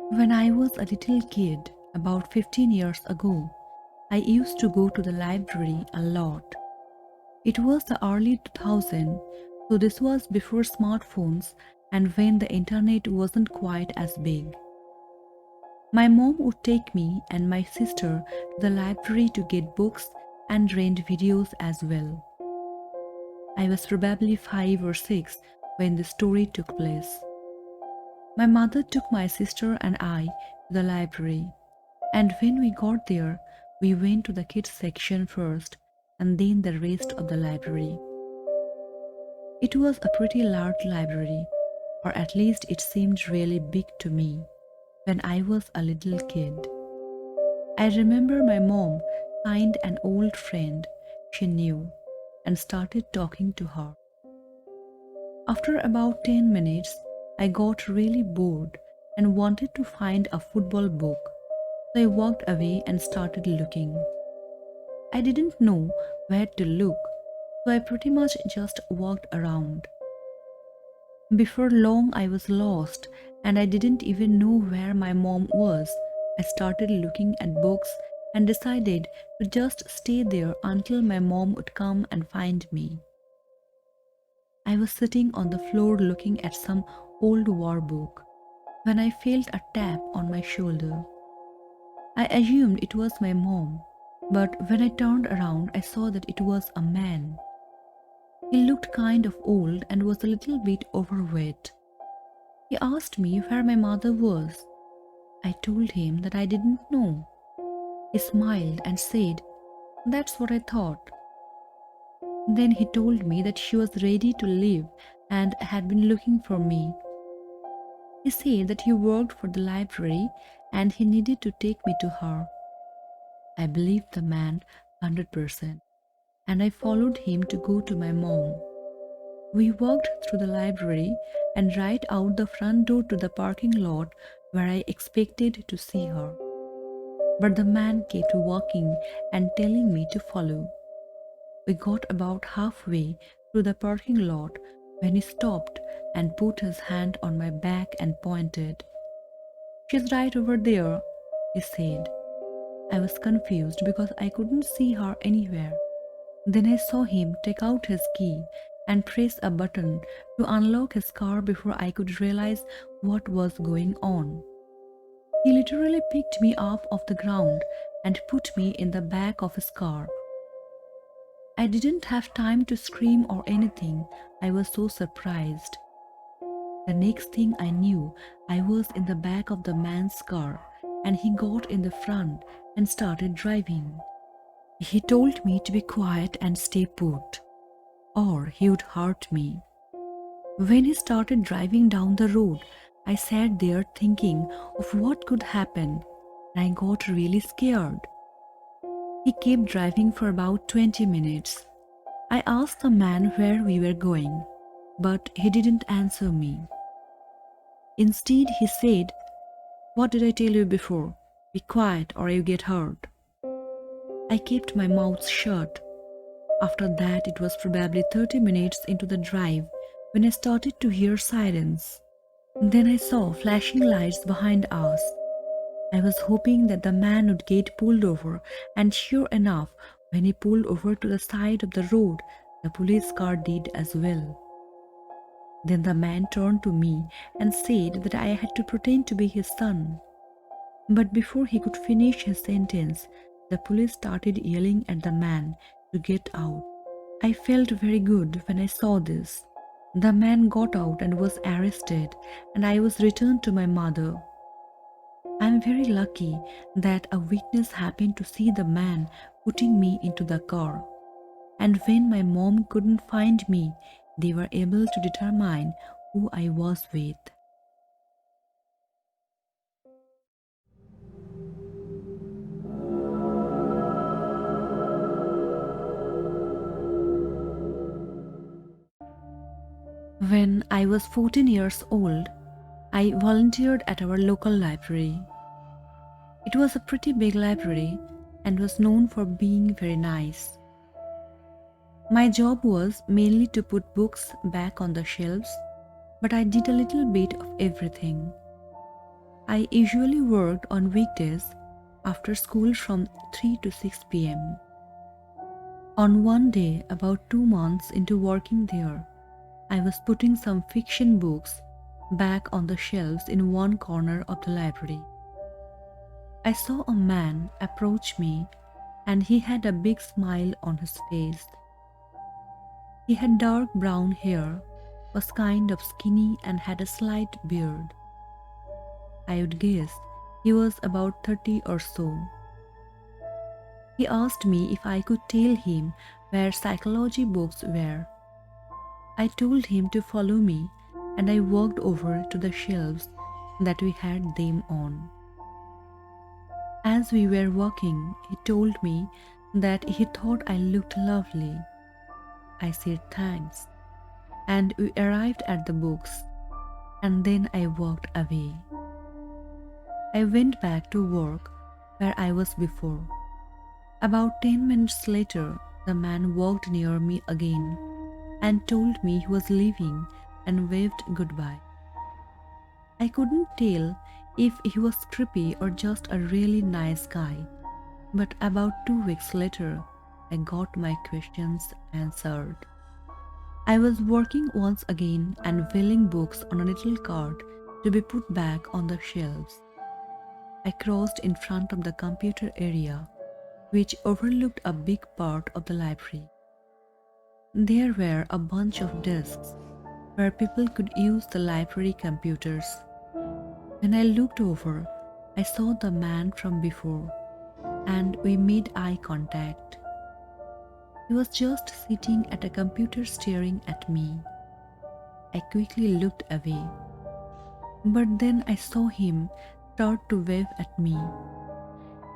When I was a little kid, about 15 years ago, I used to go to the library a lot. It was the early 2000s, so this was before smartphones and when the internet wasn't quite as big. My mom would take me and my sister to the library to get books and rent videos as well. I was probably 5 or 6 when the story took place. My mother took my sister and I to the library, and when we got there, we went to the kids section first and then the rest of the library. It was a pretty large library, or at least it seemed really big to me when I was a little kid. I remember my mom signed an old friend she knew and started talking to her. After about 10 minutes, I got really bored and wanted to find a football book, so I walked away and started looking. I didn't know where to look, so I pretty much just walked around. Before long, I was lost and I didn't even know where my mom was. I started looking at books and decided to just stay there until my mom would come and find me. I was sitting on the floor looking at some old war book when I felt a tap on my shoulder. I assumed it was my mom, but when I turned around, I saw that it was a man. He looked kind of old and was a little bit overweight. He asked me where my mother was. I told him that I didn't know. He smiled and said, "That's what I thought." Then he told me that she was ready to leave and had been looking for me. He said that he worked for the library and he needed to take me to her. I believed the man 100%, and I followed him to go to my mom. We walked through the library and right out the front door to the parking lot where I expected to see her. But the man kept walking and telling me to follow. We got about halfway through the parking lot when he stopped and put his hand on my back and pointed. "She's right over there," he said. I was confused because I couldn't see her anywhere. Then I saw him take out his key and press a button to unlock his car before I could realize what was going on. He literally picked me up off the ground and put me in the back of his car. I didn't have time to scream or anything. I was so surprised. The next thing I knew, I was in the back of the man's car and he got in the front and started driving. He told me to be quiet and stay put, or he would hurt me. When he started driving down the road, I sat there thinking of what could happen, and I got really scared. He kept driving for about 20 minutes. I asked the man where we were going, but he didn't answer me. Instead, he said, "What did I tell you before? Be quiet or you get hurt." I kept my mouth shut. After that, it was probably 30 minutes into the drive when I started to hear sirens. Then I saw flashing lights behind us. I was hoping that the man would get pulled over, and sure enough, when he pulled over to the side of the road, the police car did as well. Then the man turned to me and said that I had to pretend to be his son. But before he could finish his sentence, the police started yelling at the man to get out. I felt very good when I saw this. The man got out and was arrested, and I was returned to my mother. I am very lucky that a witness happened to see the man putting me into the car. And when my mom couldn't find me, they were able to determine who I was with. When I was 14 years old, I volunteered at our local library. It was a pretty big library and was known for being very nice. My job was mainly to put books back on the shelves, but I did a little bit of everything. I usually worked on weekdays after school from 3 to 6 p.m. On one day, about 2 months into working there, I was putting some fiction books back on the shelves in one corner of the library. I saw a man approach me and he had a big smile on his face. He had dark brown hair, was kind of skinny and had a slight beard. I would guess he was about 30 or so. He asked me if I could tell him where psychology books were. I told him to follow me and I walked over to the shelves that we had them on. As we were walking, he told me that he thought I looked lovely. I said thanks, and we arrived at the books, and then I walked away. I went back to work where I was before. About 10 minutes later, the man walked near me again and told me he was leaving and waved goodbye. I couldn't tell if he was creepy or just a really nice guy, but about 2 weeks later, I got my questions answered. I was working once again and filling books on a little cart to be put back on the shelves. I crossed in front of the computer area, which overlooked a big part of the library. There were a bunch of desks where people could use the library computers. When I looked over, I saw the man from before, and we made eye contact. He was just sitting at a computer staring at me. I quickly looked away, but then I saw him start to wave at me.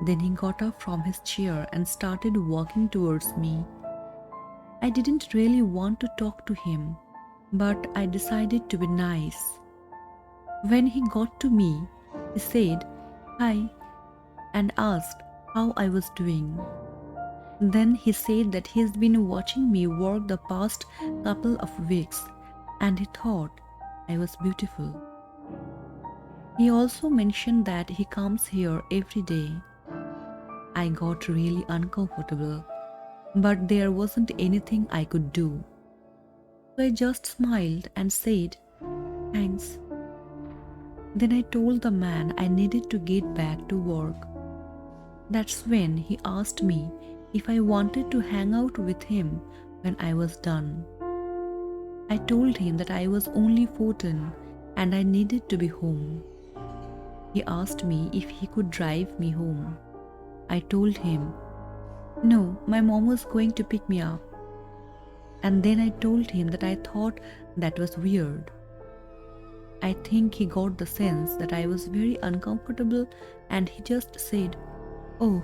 Then he got up from his chair and started walking towards me. I didn't really want to talk to him, but I decided to be nice. When he got to me, he said, "Hi," and asked how I was doing. Then he said that he has been watching me work the past couple of weeks and he thought I was beautiful. He also mentioned that he comes here every day. I got really uncomfortable, but there wasn't anything I could do. So I just smiled and said, "Thanks." Then I told the man I needed to get back to work. That's when he asked me if I wanted to hang out with him when I was done. I told him that I was only 14 and I needed to be home. He asked me if he could drive me home. I told him, no, my mom was going to pick me up. And then I told him that I thought that was weird. I think he got the sense that I was very uncomfortable and he just said, "Oh,"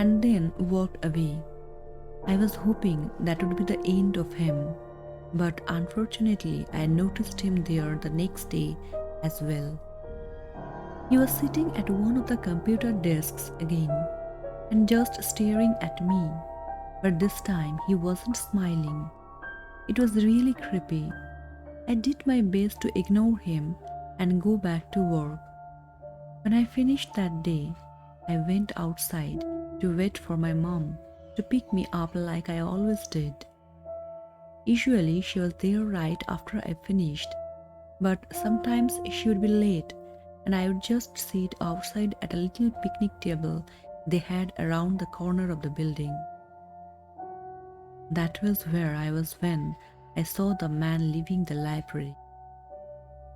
and then walked away. I was hoping that would be the end of him, but unfortunately I noticed him there the next day as well. He was sitting at one of the computer desks again and just staring at me, but this time he wasn't smiling. It was really creepy. I did my best to ignore him and go back to work. When I finished that day, I went outside to wait for my mom to pick me up like I always did. Usually she was there right after I finished, but sometimes she would be late and I would just sit outside at a little picnic table they had around the corner of the building. That was where I was when I saw the man leaving the library.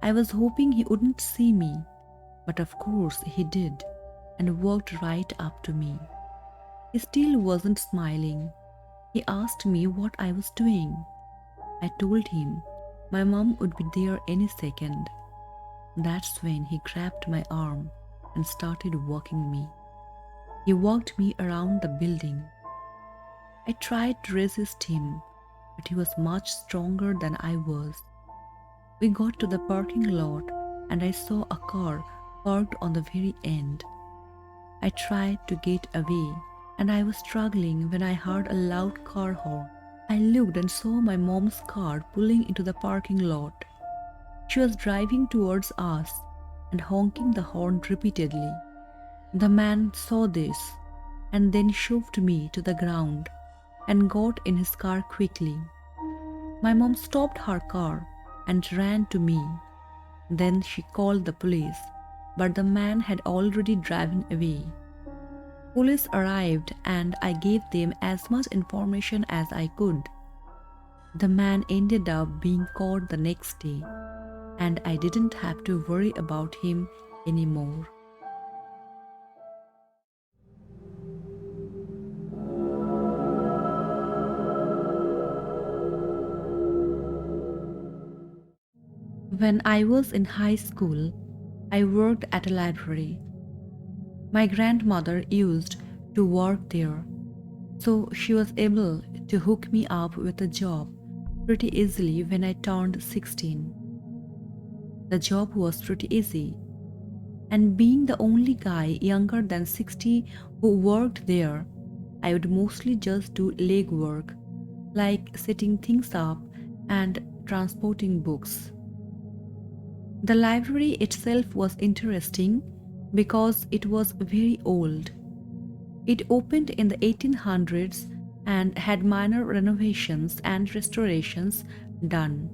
I was hoping he wouldn't see me, but of course he did and walked right up to me. He still wasn't smiling. He asked me what I was doing. I told him my mom would be there any second. That's when he grabbed my arm and started walking me. He walked me around the building. I tried to resist him, but he was much stronger than I was. We got to the parking lot and I saw a car parked on the very end. I tried to get away and I was struggling when I heard a loud car horn. I looked and saw my mom's car pulling into the parking lot. She was driving towards us and honking the horn repeatedly. The man saw this and then shoved me to the ground and got in his car quickly. My mom stopped her car and ran to me. Then she called the police, but the man had already driven away. Police arrived and I gave them as much information as I could. The man ended up being caught the next day, and I didn't have to worry about him anymore. When I was in high school, I worked at a library. My grandmother used to work there, so she was able to hook me up with a job pretty easily when I turned 16. The job was pretty easy, and being the only guy younger than 60 who worked there, I would mostly just do legwork, like setting things up and transporting books. The library itself was interesting because it was very old. It opened in the 1800s and had minor renovations and restorations done.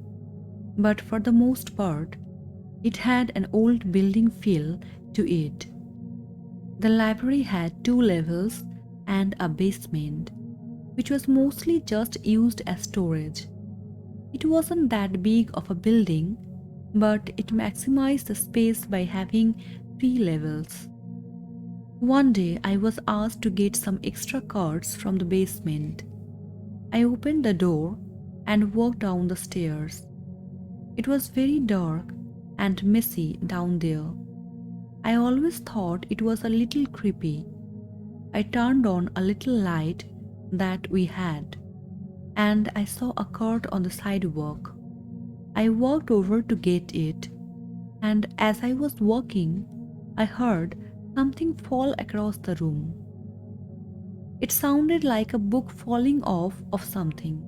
But for the most part, it had an old building feel to it. The library had 2 levels and a basement, which was mostly just used as storage. It wasn't that big of a building, but it maximized the space by having 3 levels. One day I was asked to get some extra cards from the basement. I opened the door and walked down the stairs. It was very dark and messy down there. I always thought it was a little creepy. I turned on a little light that we had, and I saw a cart on the sidewalk. I walked over to get it, and as I was walking, I heard something fall across the room. It sounded like a book falling off of something.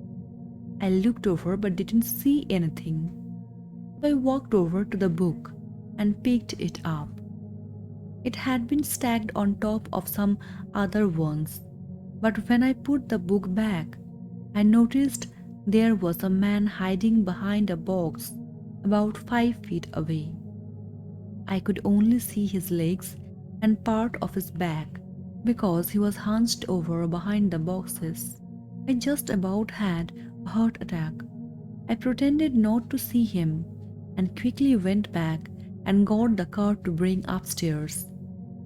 I looked over but didn't see anything. So I walked over to the book and picked it up. It had been stacked on top of some other ones, but when I put the book back, I noticed there was a man hiding behind a box about 5 feet away. I could only see his legs and part of his back because he was hunched over behind the boxes. I just about had a heart attack. I pretended not to see him and quickly went back and got the car to bring upstairs.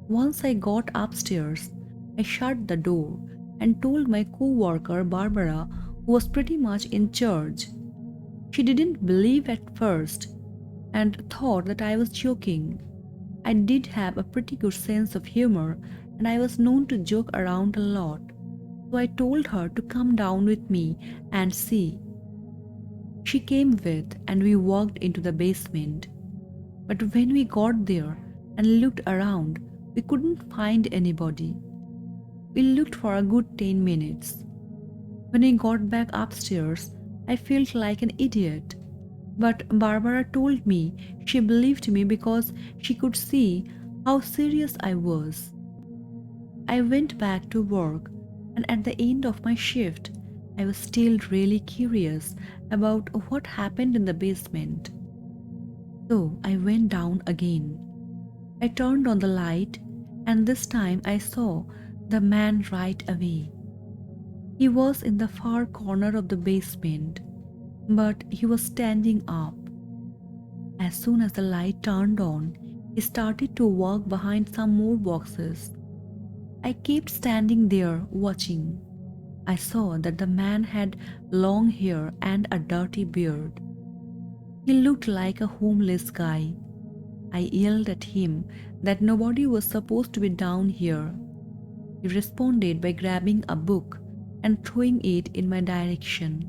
Once I got upstairs, I shut the door and told my co-worker Barbara, who was pretty much in charge. She didn't believe at first and thought that I was joking. I did have a pretty good sense of humor and I was known to joke around a lot. So I told her to come down with me and see. She came with and we walked into the basement. But when we got there and looked around, we couldn't find anybody. We looked for a good 10 minutes. When we got back upstairs, I felt like an idiot. But Barbara told me she believed me because she could see how serious I was. I went back to work, and at the end of my shift, I was still really curious about what happened in the basement. So I went down again. I turned on the light, and this time I saw the man right away. He was in the far corner of the basement, but he was standing up. As soon as the light turned on, he started to walk behind some more boxes. I kept standing there watching. I saw that the man had long hair and a dirty beard. He looked like a homeless guy. I yelled at him that nobody was supposed to be down here. He responded by grabbing a book and throwing it in my direction,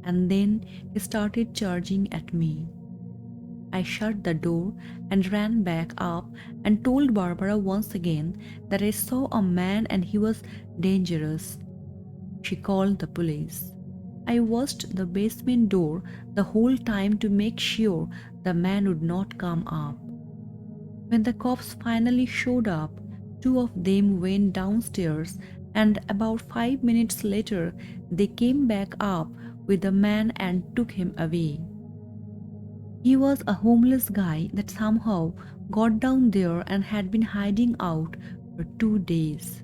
and then he started charging at me. I shut the door and ran back up and told Barbara once again that I saw a man and he was dangerous. She called the police. I watched the basement door the whole time to make sure the man would not come up. When the cops finally showed up, two of them went downstairs, and about 5 minutes later, they came back up with the man and took him away. He was a homeless guy that somehow got down there and had been hiding out for 2 days.